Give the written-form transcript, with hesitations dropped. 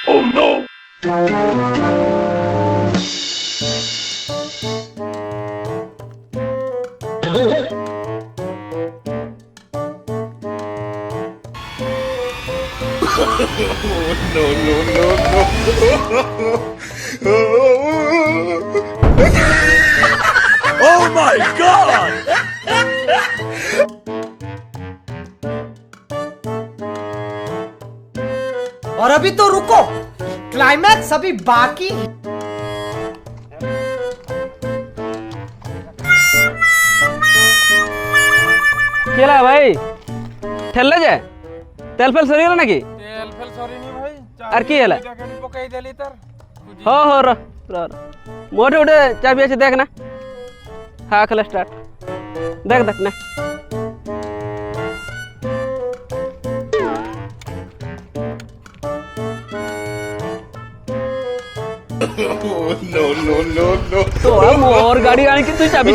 Oh no! Oh my god! और अभी तो रुको, क्लाइमैक्स अभी बाकी है। केला भाई ठेलले जाए तेल फेल सरी ना कि তেল ফেল সরিনি ভাই আর কি হেলা? জ্যাকেট পকাই দেলি তার हो हो र मोटे उठे चाबी अच्छे देख ना हाँ खेला स्टार्ट देख देख ना तो अब और गाड़ी आने की तू चाबी